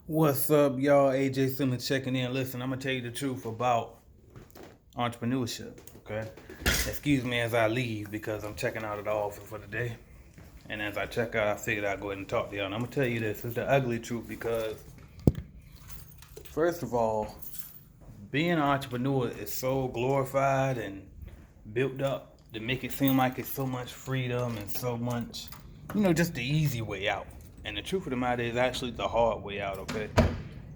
What's up, y'all? AJ Simmons checking in. Listen, I'm gonna tell you the truth about entrepreneurship. Okay, excuse me as I leave because I'm checking out of the office for the day. And as I check out, I figured I'd go ahead and talk to y'all. And I'm gonna tell you this: it's the ugly truth because, first of all, being an entrepreneur is so glorified and built up to make it seem like it's so much freedom and so much, just the easy way out. And the truth of the matter is actually the hard way out, okay?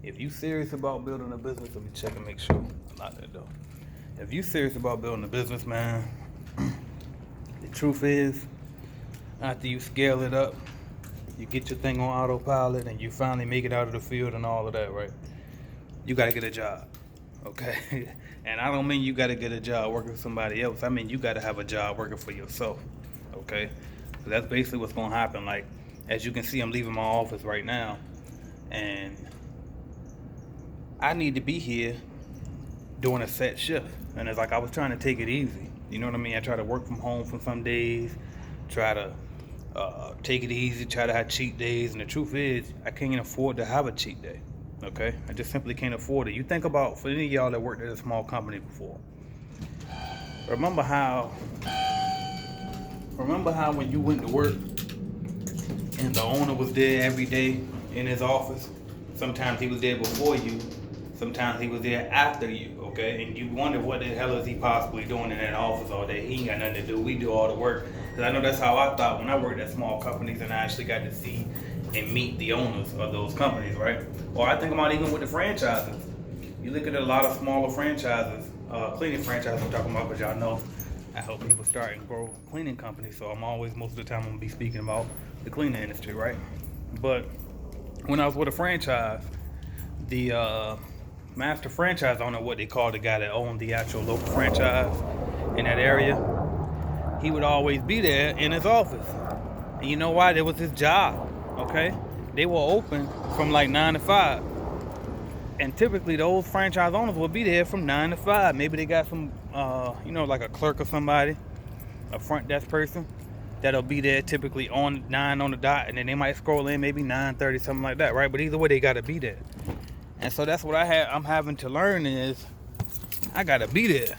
If you serious about building a business, let me check and make sure I'm not that though. If you serious about building a business, man, the truth is, after you scale it up, you get your thing on autopilot and you finally make it out of the field and all of that, right? You gotta get a job, okay? And I don't mean you gotta get a job working for somebody else. I mean you gotta have a job working for yourself, okay? So that's basically what's gonna happen. Like, as you can see, I'm leaving my office right now, and I need to be here doing a set shift. And it's like I was trying to take it easy. You know what I mean? I try to work from home for some days, try to take it easy, try to have cheat days. And the truth is, I can't afford to have a cheat day. Okay? I just simply can't afford it. You think about, for any of y'all that worked at a small company before, remember how when you went to work and the owner was there every day in his office? Sometimes he was there before you, sometimes he was there after you, okay? And you wonder what the hell is he possibly doing in that office all day? He ain't got nothing to do, we do all the work. Because I know that's how I thought when I worked at small companies and I actually got to see and meet the owners of those companies, right? Or I think about even with the franchises. You look at a lot of smaller franchises, cleaning franchises I'm talking about, because y'all know I help people start and grow cleaning companies, so I'm always, most of the time, I'm gonna be speaking about the cleaning industry, right? But when I was with a franchise, the master franchise owner, what they call the guy that owned the actual local franchise in that area, he would always be there in his office. And you know why? That was his job, okay? They were open from like 9 to 5. And typically those franchise owners will be there from 9 to 5. Maybe they got some, like a clerk or somebody, a front desk person that'll be there typically on 9 on the dot, and then they might scroll in maybe 9:30, something like that, right? But either way, they gotta be there. And so that's what I'm having to learn is I gotta be there.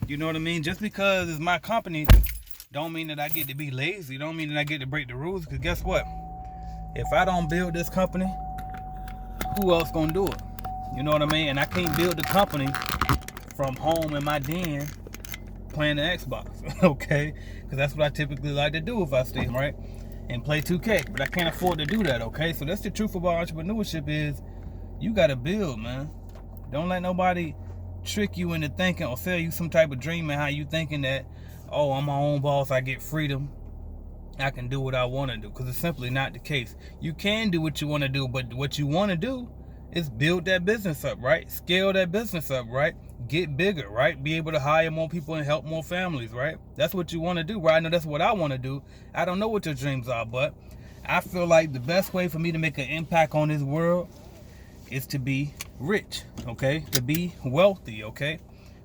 You know what I mean? Just because it's my company, don't mean that I get to be lazy. Don't mean that I get to break the rules. Because guess what? If I don't build this company, who else gonna do it? You know what I mean? And I can't build the company from home in my den playing the Xbox, okay? Because that's what I typically like to do if I stay, right? And play 2K. But I can't afford to do that, okay? So that's the truth about entrepreneurship is you gotta build, man. Don't let nobody trick you into thinking or sell you some type of dream and how you thinking that, oh, I'm my own boss, I get freedom, I can do what I want to do. Because it's simply not the case. You can do what you want to do, but what you want to do is build that business up, right? Scale that business up, right? Get bigger, right? Be able to hire more people and help more families, right? That's what you want to do, right? I know that's what I want to do. I don't know what your dreams are, but I feel like the best way for me to make an impact on this world is to be rich, okay? To be wealthy, okay?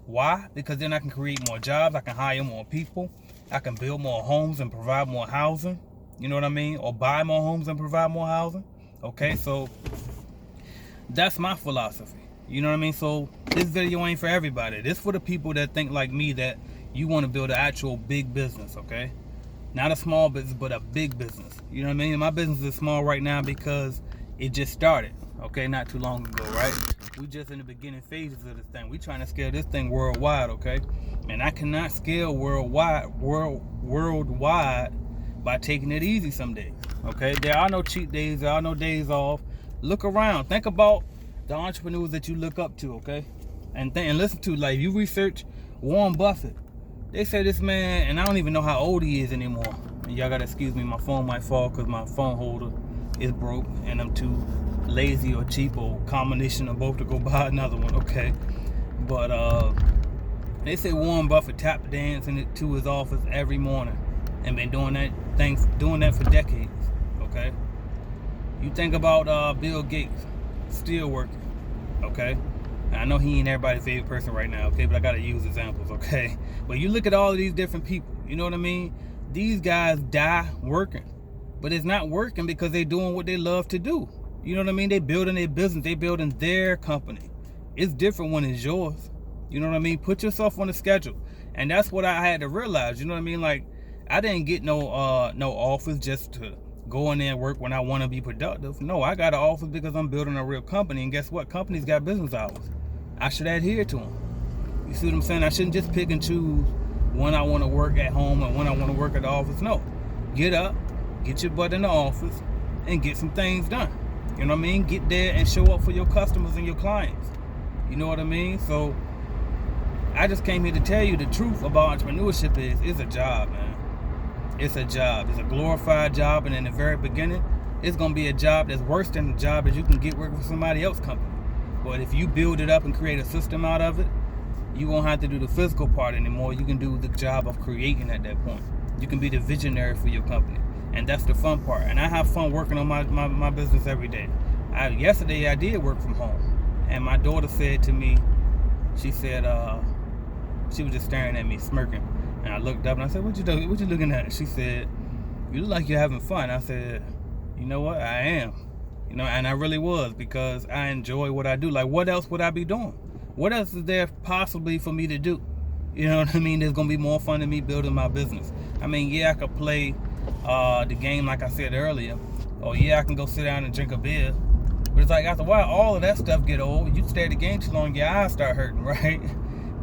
Why? Because then I can create more jobs, I can hire more people, I can build more homes and provide more housing, you know what I mean? Or buy more homes and provide more housing, okay? So that's my philosophy, you know what I mean? So this video ain't for everybody. This for the people that think like me, that you want to build an actual big business, okay? Not a small business, but a big business, you know what I mean? My business is small right now because it just started, okay, not too long ago, right? We just in the beginning phases of this thing. We trying to scale this thing worldwide, okay? And I cannot scale worldwide by taking it easy some days, okay? There are no cheat days, there are no days off. Look around, think about the entrepreneurs that you look up to, okay? And listen to, like, you research Warren Buffett. They say this man, and I don't even know how old he is anymore. And y'all gotta excuse me, my phone might fall because my phone holder is broke and I'm too lazy or cheap or combination of both to go buy another one, okay? But they say Warren Buffett tap dancing to his office every morning and been doing that for decades, okay? You think about Bill Gates, still working, okay? And I know he ain't everybody's favorite person right now, okay? But I gotta use examples, okay? But you look at all of these different people, you know what I mean? These guys die working, but it's not working because they're doing what they love to do. You know what I mean? They building their business. They building their company. It's different when it's yours. You know what I mean? Put yourself on the schedule. And that's what I had to realize. You know what I mean? Like, I didn't get no office just to go in there and work when I want to be productive. No, I got an office because I'm building a real company. And guess what? Companies got business hours. I should adhere to them. You see what I'm saying? I shouldn't just pick and choose when I want to work at home and when I want to work at the office. No. Get up, get your butt in the office, and get some things done. You know what I mean? Get there and show up for your customers and your clients. You know what I mean? So I just came here to tell you the truth about entrepreneurship is it's a job, man. It's a job. It's a glorified job, and in the very beginning, it's going to be a job that's worse than the job that you can get working for somebody else's company. But if you build it up and create a system out of it, you won't have to do the physical part anymore. You can do the job of creating at that point. You can be the visionary for your company. And that's the fun part. And I have fun working on my business every day. Yesterday I did work from home. And my daughter said to me, she said, she was just staring at me, smirking. And I looked up and I said, what you looking at? She said, you look like you're having fun. I said, you know what? I am. You know, and I really was, because I enjoy what I do. Like, what else would I be doing? What else is there possibly for me to do? You know what I mean? There's going to be more fun than me building my business. I mean, yeah, I could play the game like I said earlier. Or yeah, I can go sit down and drink a beer. But it's like, after a while, all of that stuff get old. You stay at the game too long, your eyes start hurting, right?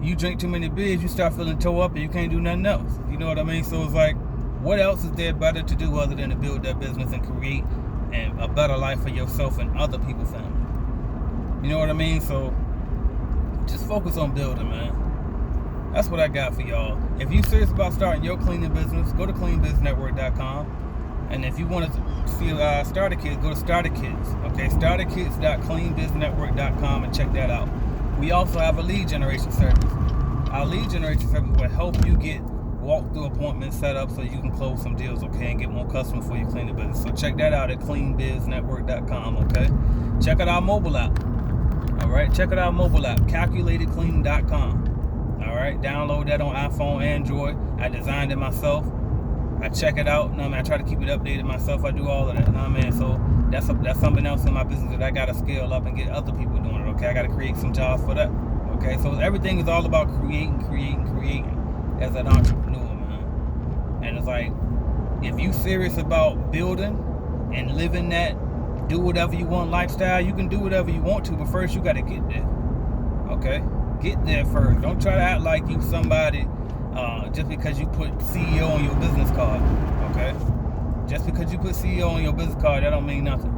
You drink too many beers, you start feeling toe up and you can't do nothing else. You know what I mean? So it's like, what else is there better to do other than to build that business and create a better life for yourself and other people's family? You know what I mean? So just focus on building, man. That's what I got for y'all. If you're serious about starting your cleaning business, go to cleanbusinessnetwork.com. And if you want to see starter kits, go to starter kits. Okay, starterkits.cleanbusinessnetwork.com and check that out. We also have a lead generation service. Our lead generation service will help you get walkthrough appointments set up so you can close some deals, okay, and get more customers for your cleaning business. So check that out at cleanbiznetwork.com, okay? Check out our mobile app. All right, check out our mobile app, calculatedclean.com. All right, download that on iPhone, Android. I designed it myself. I check it out. I try to keep it updated myself. I do all of that. So that's something else in my business that I gotta scale up and get other people doing it. Okay, I gotta create some jobs for that. Okay, so everything is all about creating as an entrepreneur, man. And it's like, if you serious about building and living that do whatever you want lifestyle, you can do whatever you want to, but first you gotta get there. Okay, get there first. Don't try to act like you somebody just because you put CEO on your business card. Okay, just because you put CEO on your business card, that don't mean nothing.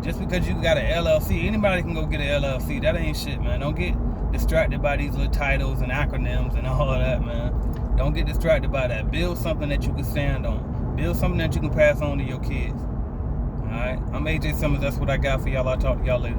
Just because you got an LLC, anybody can go get an LLC. That ain't shit, man. Don't get distracted by these little titles and acronyms and all of that, man. Don't get distracted by that. Build something that you can stand on. Build something that you can pass on to your kids. All right, I'm AJ Summers. That's what I got for y'all. I'll talk to y'all later.